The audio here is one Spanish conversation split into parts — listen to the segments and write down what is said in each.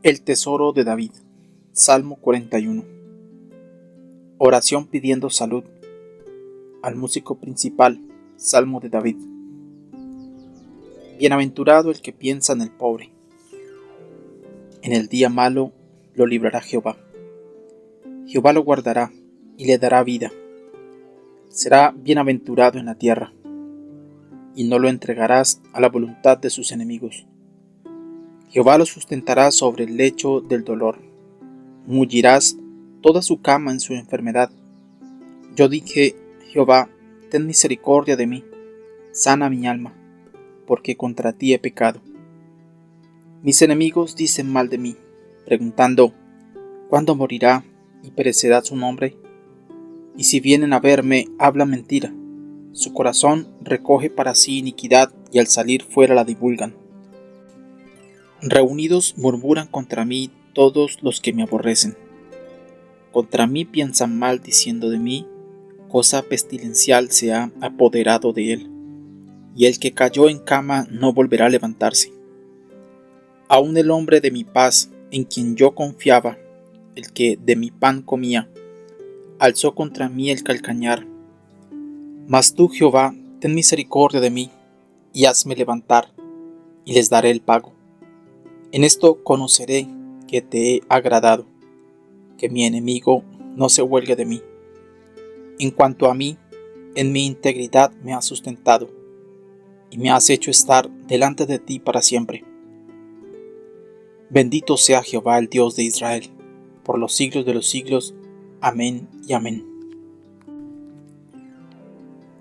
El tesoro de David. Salmo 41. Oración pidiendo salud. Al músico principal. Salmo de David. Bienaventurado el que piensa en el pobre. En el día malo lo librará Jehová. Jehová lo guardará y le dará vida. Será bienaventurado en la tierra, y no lo entregarás a la voluntad de sus enemigos. Jehová lo sustentará sobre el lecho del dolor. Mullirás toda su cama en su enfermedad. Yo dije: Jehová, ten misericordia de mí, sana mi alma, porque contra ti he pecado. Mis enemigos dicen mal de mí, preguntando: ¿cuándo morirá y perecerá su nombre? Y si vienen a verme, hablan mentira. Su corazón recoge para sí iniquidad, y al salir fuera la divulgan. Reunidos murmuran contra mí todos los que me aborrecen. Contra mí piensan mal, diciendo de mí: cosa pestilencial se ha apoderado de él, y el que cayó en cama no volverá a levantarse. Aun el hombre de mi paz, en quien yo confiaba, el que de mi pan comía, alzó contra mí el calcañar. Mas tú, Jehová, ten misericordia de mí, y hazme levantar, y les daré el pago. En esto conoceré que te he agradado, que mi enemigo no se huelgue de mí. En cuanto a mí, en mi integridad me has sustentado, y me has hecho estar delante de ti para siempre. Bendito sea Jehová, el Dios de Israel, por los siglos de los siglos. Amén y amén.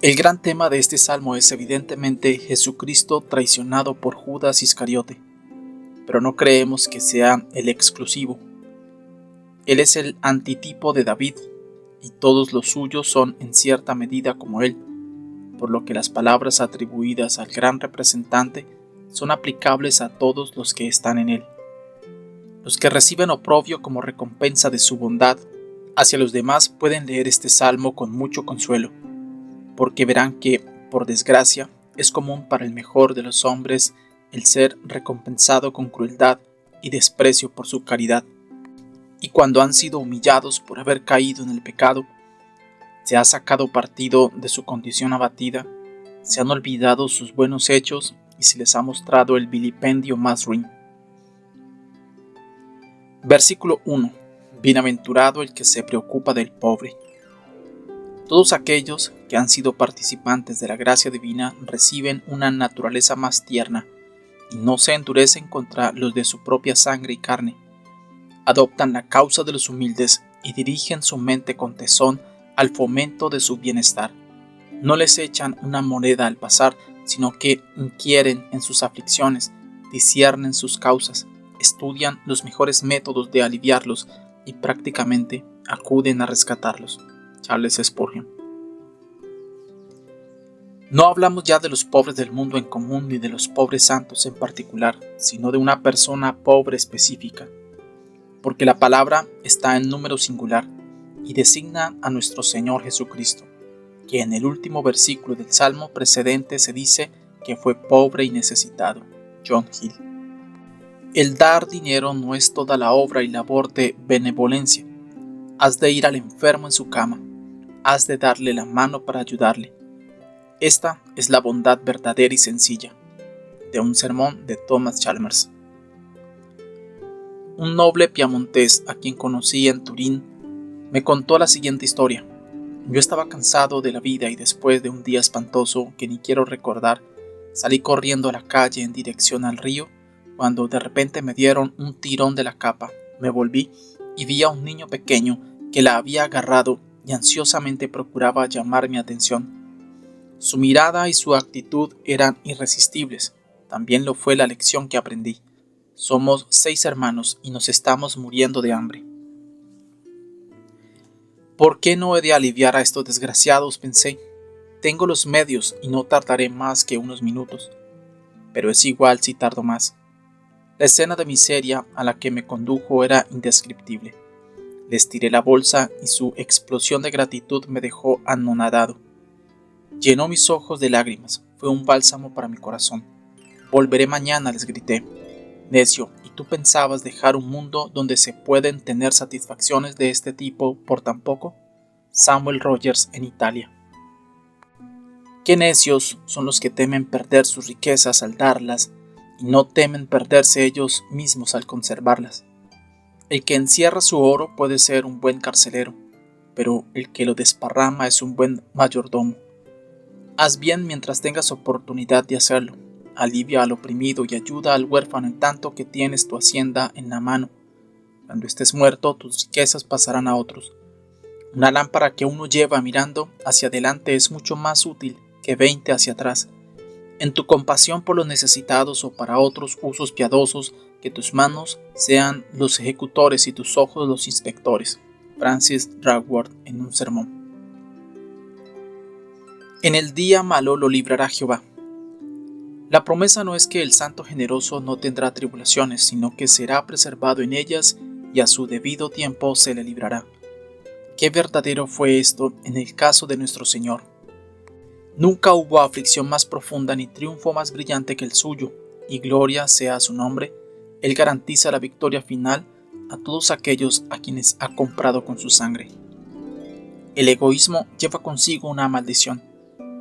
El gran tema de este salmo es evidentemente Jesucristo traicionado por Judas Iscariote, pero no creemos que sea el exclusivo. Él es el antitipo de David, y todos los suyos son en cierta medida como él, por lo que las palabras atribuidas al gran representante son aplicables a todos los que están en él. Los que reciben oprobio como recompensa de su bondad hacia los demás pueden leer este salmo con mucho consuelo, porque verán que, por desgracia, es común para el mejor de los hombres el ser recompensado con crueldad y desprecio por su caridad. Y cuando han sido humillados por haber caído en el pecado, se ha sacado partido de su condición abatida, se han olvidado sus buenos hechos y se les ha mostrado el vilipendio más ruin. Versículo 1. Bienaventurado el que se preocupa del pobre. Todos aquellos que han sido participantes de la gracia divina reciben una naturaleza más tierna y no se endurecen contra los de su propia sangre y carne. Adoptan la causa de los humildes y dirigen su mente con tesón al fomento de su bienestar. No les echan una moneda al pasar, sino que inquieren en sus aflicciones, disciernen sus causas, estudian los mejores métodos de aliviarlos y prácticamente acuden a rescatarlos. Charles Spurgeon. No hablamos ya de los pobres del mundo en común ni de los pobres santos en particular, sino de una persona pobre específica, porque la palabra está en número singular y designa a nuestro Señor Jesucristo, que en el último versículo del salmo precedente se dice que fue pobre y necesitado. John Hill. El dar dinero no es toda la obra y labor de benevolencia. Has de ir al enfermo en su cama, has de darle la mano para ayudarle. Esta es la bondad verdadera y sencilla. De un sermón de Thomas Chalmers. Un noble piamontés a quien conocí en Turín me contó la siguiente historia. Yo estaba cansado de la vida y después de un día espantoso que ni quiero recordar, salí corriendo a la calle en dirección al río cuando de repente me dieron un tirón de la capa. Me volví y vi a un niño pequeño que la había agarrado y ansiosamente procuraba llamar mi atención. Su mirada y su actitud eran irresistibles. También lo fue la lección que aprendí. Somos 6 hermanos y nos estamos muriendo de hambre. ¿Por qué no he de aliviar a estos desgraciados?, pensé. Tengo los medios y no tardaré más que unos minutos. Pero es igual si tardo más. La escena de miseria a la que me condujo era indescriptible. Les tiré la bolsa y su explosión de gratitud me dejó anonadado. Llenó mis ojos de lágrimas. Fue un bálsamo para mi corazón. Volveré mañana, les grité. Necio, ¿y tú pensabas dejar un mundo donde se pueden tener satisfacciones de este tipo por tan poco? Samuel Rogers en Italia. Qué necios son los que temen perder sus riquezas al darlas y no temen perderse ellos mismos al conservarlas. El que encierra su oro puede ser un buen carcelero, pero el que lo desparrama es un buen mayordomo. Haz bien mientras tengas oportunidad de hacerlo. Alivia al oprimido y ayuda al huérfano en tanto que tienes tu hacienda en la mano. Cuando estés muerto, tus riquezas pasarán a otros. Una lámpara que uno lleva mirando hacia adelante es mucho más útil que 20 hacia atrás. En tu compasión por los necesitados o para otros usos piadosos, que tus manos sean los ejecutores y tus ojos los inspectores. Francis Dragworth en un sermón. En el día malo lo librará Jehová. La promesa no es que el santo generoso no tendrá tribulaciones, sino que será preservado en ellas y a su debido tiempo se le librará. Qué verdadero fue esto en el caso de nuestro Señor. Nunca hubo aflicción más profunda ni triunfo más brillante que el suyo, y gloria sea su nombre. Él garantiza la victoria final a todos aquellos a quienes ha comprado con su sangre. El egoísmo lleva consigo una maldición,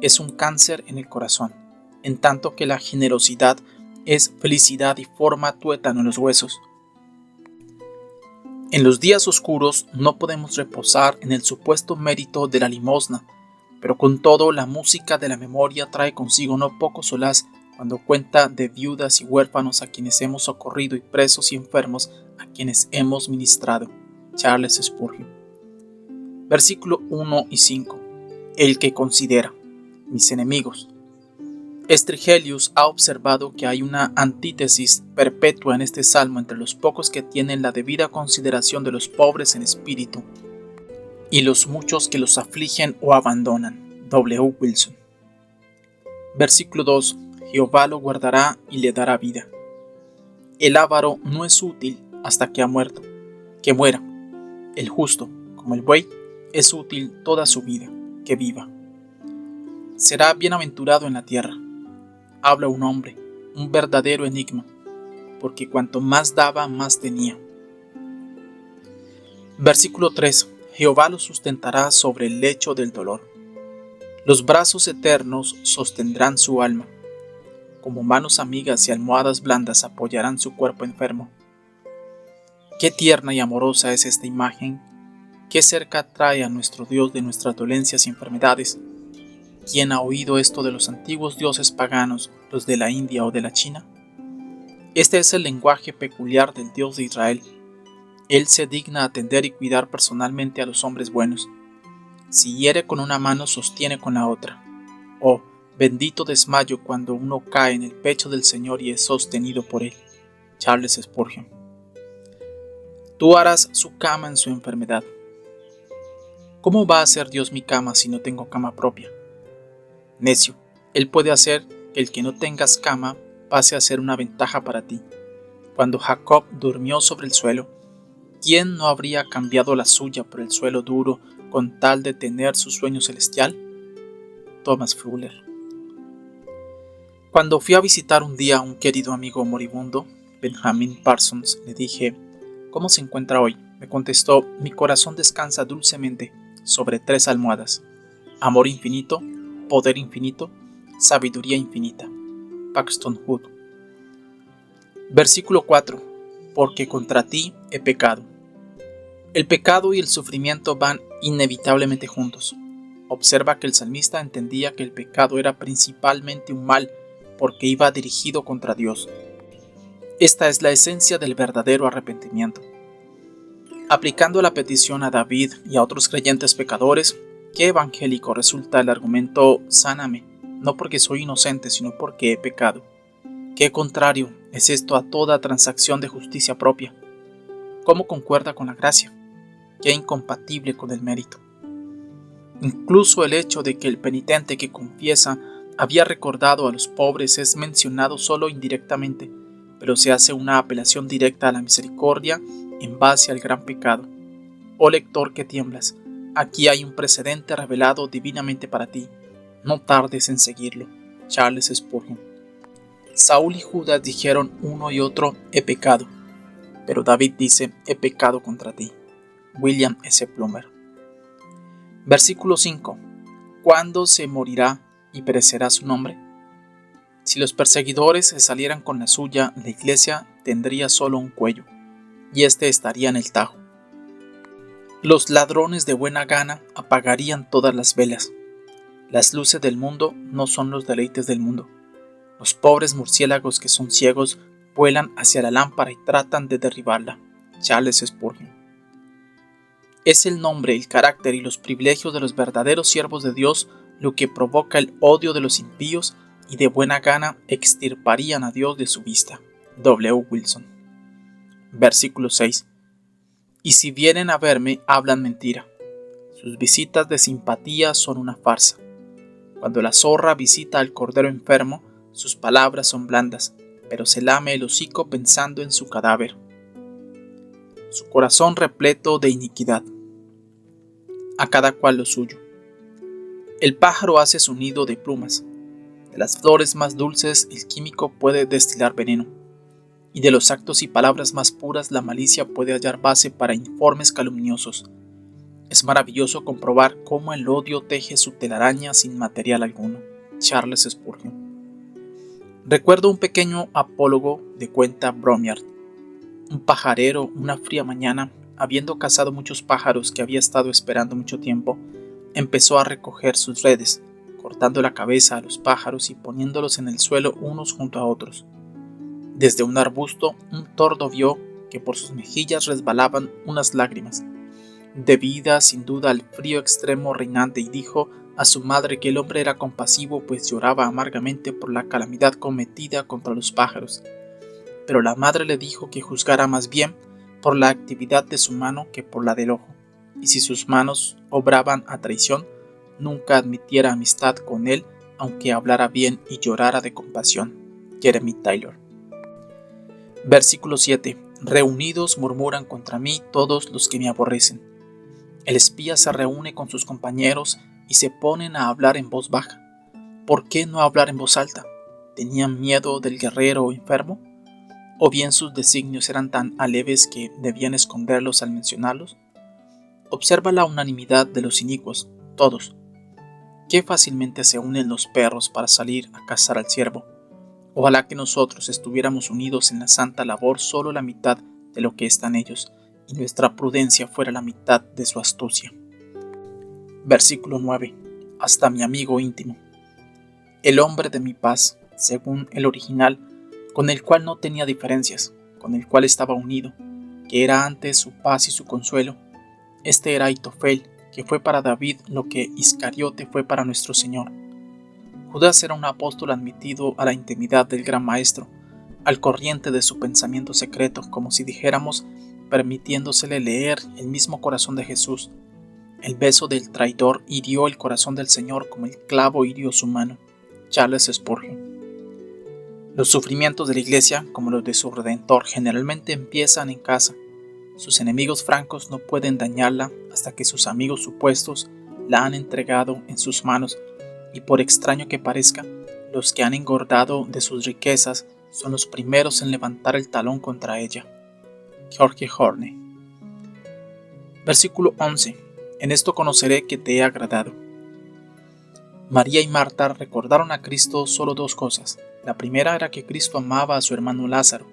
es un cáncer en el corazón, en tanto que la generosidad es felicidad y forma tuétano en los huesos. En los días oscuros no podemos reposar en el supuesto mérito de la limosna, pero con todo la música de la memoria trae consigo no poco solaz cuando cuenta de viudas y huérfanos a quienes hemos socorrido y presos y enfermos a quienes hemos ministrado. Charles Spurgeon. Versículo 1 y 5. El que considera. Mis enemigos. Strigelius ha observado que hay una antítesis perpetua en este salmo entre los pocos que tienen la debida consideración de los pobres en espíritu y los muchos que los afligen o abandonan. W. Wilson. Versículo 2. Jehová lo guardará y le dará vida. El avaro no es útil hasta que ha muerto. Que muera. El justo, como el buey, es útil toda su vida. Que viva. Será bienaventurado en la tierra. Habla un hombre, un verdadero enigma, porque cuanto más daba, más tenía. Versículo 3. Jehová lo sustentará sobre el lecho del dolor. Los brazos eternos sostendrán su alma. Como manos amigas y almohadas blandas apoyarán su cuerpo enfermo. Qué tierna y amorosa es esta imagen. Qué cerca trae a nuestro Dios de nuestras dolencias y enfermedades. ¿Quién ha oído esto de los antiguos dioses paganos, los de la India o de la China? Este es el lenguaje peculiar del Dios de Israel. Él se digna atender y cuidar personalmente a los hombres buenos. Si hiere con una mano, sostiene con la otra. Oh, bendito desmayo cuando uno cae en el pecho del Señor y es sostenido por Él. Charles Spurgeon. Tú harás su cama en su enfermedad. ¿Cómo va a ser Dios mi cama si no tengo cama propia? Necio, Él puede hacer que el que no tengas cama pase a ser una ventaja para ti. Cuando Jacob durmió sobre el suelo, ¿quién no habría cambiado la suya por el suelo duro con tal de tener su sueño celestial? Thomas Fuller. Cuando fui a visitar un día a un querido amigo moribundo, Benjamin Parsons, le dije, ¿cómo se encuentra hoy? Me contestó, mi corazón descansa dulcemente sobre 3 almohadas. Amor infinito, poder infinito, sabiduría infinita. Paxton Hood. Versículo 4. Porque contra ti he pecado. El pecado y el sufrimiento van inevitablemente juntos. Observa que el salmista entendía que el pecado era principalmente un mal porque iba dirigido contra Dios. Esta es la esencia del verdadero arrepentimiento. Aplicando la petición a David y a otros creyentes pecadores, qué evangélico resulta el argumento sáname, no porque soy inocente, sino porque he pecado. Qué contrario es esto a toda transacción de justicia propia. ¿Cómo concuerda con la gracia? Qué incompatible con el mérito. Incluso el hecho de que el penitente que confiesa había recordado a los pobres es mencionado solo indirectamente, pero se hace una apelación directa a la misericordia en base al gran pecado. Oh lector que tiemblas, aquí hay un precedente revelado divinamente para ti. No tardes en seguirlo. Charles Spurgeon. Saúl y Judas dijeron uno y otro: he pecado. Pero David dice: he pecado contra ti. William S. Plummer. Versículo 5. ¿Cuándo se morirá y perecerá su nombre? Si los perseguidores se salieran con la suya, la iglesia tendría solo un cuello, y éste estaría en el Tajo. Los ladrones de buena gana apagarían todas las velas. Las luces del mundo no son los deleites del mundo. Los pobres murciélagos que son ciegos vuelan hacia la lámpara y tratan de derribarla. Charles Spurgeon. Es el nombre, el carácter y los privilegios de los verdaderos siervos de Dios lo que provoca el odio de los impíos, y de buena gana extirparían a Dios de su vista. W. Wilson. Versículo 6. Y si vienen a verme, hablan mentira. Sus visitas de simpatía son una farsa. Cuando la zorra visita al cordero enfermo, sus palabras son blandas, pero se lame el hocico pensando en su cadáver. Su corazón repleto de iniquidad. A cada cual lo suyo. El pájaro hace su nido de plumas. De las flores más dulces el químico puede destilar veneno, y de los actos y palabras más puras la malicia puede hallar base para informes calumniosos. Es maravilloso comprobar cómo el odio teje su telaraña sin material alguno. Charles Spurgeon. Recuerdo un pequeño apólogo de cuenta Bromyard. Un pajarero, una fría mañana, habiendo cazado muchos pájaros que había estado esperando mucho tiempo, empezó a recoger sus redes, cortando la cabeza a los pájaros y poniéndolos en el suelo unos junto a otros. Desde un arbusto, un tordo vio que por sus mejillas resbalaban unas lágrimas, debidas sin duda al frío extremo reinante, y dijo a su madre que el hombre era compasivo, pues lloraba amargamente por la calamidad cometida contra los pájaros. Pero la madre le dijo que juzgara más bien por la actividad de su mano que por la del ojo, y si sus manos obraban a traición, nunca admitiera amistad con él, aunque hablara bien y llorara de compasión. Jeremy Taylor. Versículo 7. Reunidos murmuran contra mí todos los que me aborrecen. El espía se reúne con sus compañeros y se ponen a hablar en voz baja. ¿Por qué no hablar en voz alta? ¿Tenían miedo del guerrero enfermo? ¿O bien sus designios eran tan aleves que debían esconderlos al mencionarlos? Observa la unanimidad de los inicuos, todos. Qué fácilmente se unen los perros para salir a cazar al ciervo. Ojalá que nosotros estuviéramos unidos en la santa labor solo la mitad de lo que están ellos, y nuestra prudencia fuera la mitad de su astucia. Versículo 9. Hasta mi amigo íntimo. El hombre de mi paz, según el original, con el cual no tenía diferencias, con el cual estaba unido, que era antes su paz y su consuelo. Este era Aitofel, que fue para David lo que Iscariote fue para nuestro Señor. Judas era un apóstol admitido a la intimidad del gran maestro, al corriente de su pensamiento secreto, como si dijéramos, permitiéndosele leer el mismo corazón de Jesús. El beso del traidor hirió el corazón del Señor como el clavo hirió su mano. Charles Spurgeon. Los sufrimientos de la Iglesia, como los de su Redentor, generalmente empiezan en casa. Sus enemigos francos no pueden dañarla hasta que sus amigos supuestos la han entregado en sus manos, y por extraño que parezca, los que han engordado de sus riquezas son los primeros en levantar el talón contra ella. George Horne. Versículo 11. En esto conoceré que te he agradado. María y Marta recordaron a Cristo solo dos cosas. La primera era que Cristo amaba a su hermano Lázaro.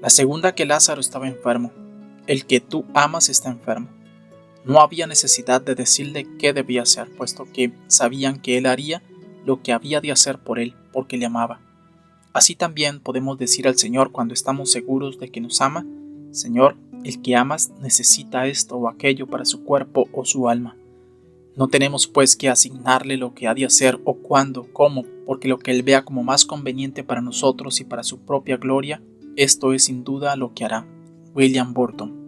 La segunda, que Lázaro estaba enfermo. El que tú amas está enfermo. No había necesidad de decirle qué debía hacer, puesto que sabían que él haría lo que había de hacer por él, porque le amaba. Así también podemos decir al Señor cuando estamos seguros de que nos ama: Señor, el que amas necesita esto o aquello para su cuerpo o su alma. No tenemos pues que asignarle lo que ha de hacer o cuándo, cómo, porque lo que él vea como más conveniente para nosotros y para su propia gloria, esto es sin duda lo que hará. William Burton.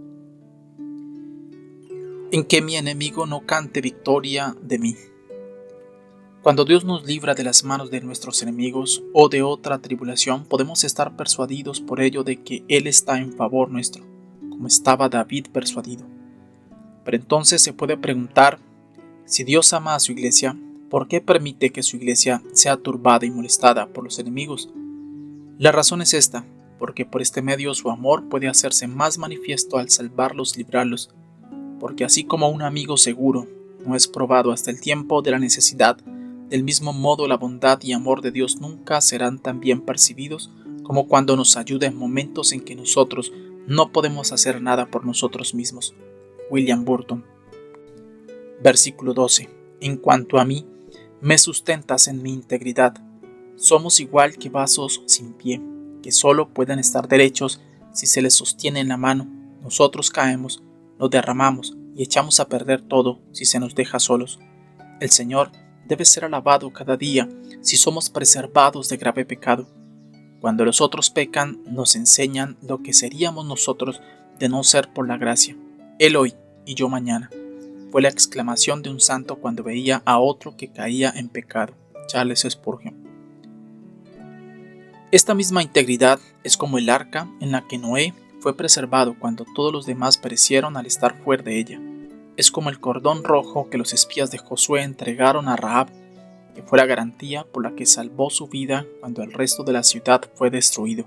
En que mi enemigo no cante victoria de mí. Cuando Dios nos libra de las manos de nuestros enemigos o de otra tribulación, podemos estar persuadidos por ello de que Él está en favor nuestro, como estaba David persuadido. Pero entonces se puede preguntar, si Dios ama a su iglesia, ¿por qué permite que su iglesia sea turbada y molestada por los enemigos? La razón es esta, porque por este medio su amor puede hacerse más manifiesto al salvarlos y librarlos, porque así como un amigo seguro no es probado hasta el tiempo de la necesidad, del mismo modo la bondad y amor de Dios nunca serán tan bien percibidos como cuando nos ayuda en momentos en que nosotros no podemos hacer nada por nosotros mismos. William Burton. Versículo 12. En cuanto a mí, me sustentas en mi integridad. Somos igual que vasos sin pie, que solo pueden estar derechos si se les sostiene en la mano. Nosotros caemos, nos derramamos y echamos a perder todo si se nos deja solos. El Señor debe ser alabado cada día si somos preservados de grave pecado. Cuando los otros pecan, nos enseñan lo que seríamos nosotros de no ser por la gracia. Él hoy y yo mañana, fue la exclamación de un santo cuando veía a otro que caía en pecado. Charles Spurgeon. Esta misma integridad es como el arca en la que Noé fue preservado cuando todos los demás perecieron al estar fuera de ella. Es como el cordón rojo que los espías de Josué entregaron a Rahab, que fue la garantía por la que salvó su vida cuando el resto de la ciudad fue destruido.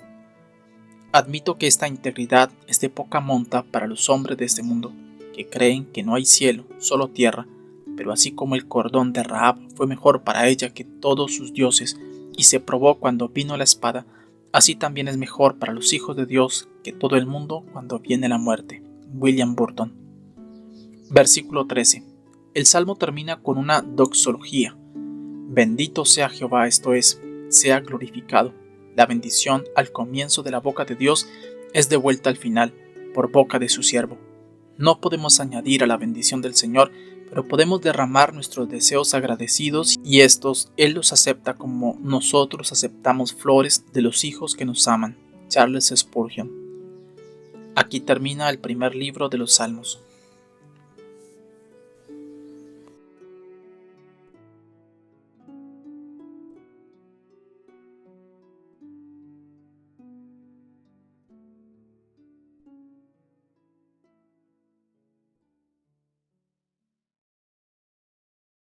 Admito que esta integridad es de poca monta para los hombres de este mundo, que creen que no hay cielo, solo tierra, pero así como el cordón de Rahab fue mejor para ella que todos sus dioses y se probó cuando vino la espada, así también es mejor para los hijos de Dios que todo el mundo cuando viene la muerte. William Burton. Versículo 13. El salmo termina con una doxología. Bendito sea Jehová, esto es, sea glorificado. La bendición al comienzo de la boca de Dios es devuelta al final, por boca de su siervo. No podemos añadir a la bendición del Señor, pero podemos derramar nuestros deseos agradecidos y estos Él los acepta como nosotros aceptamos flores de los hijos que nos aman. Charles Spurgeon. Aquí termina el primer libro de los Salmos.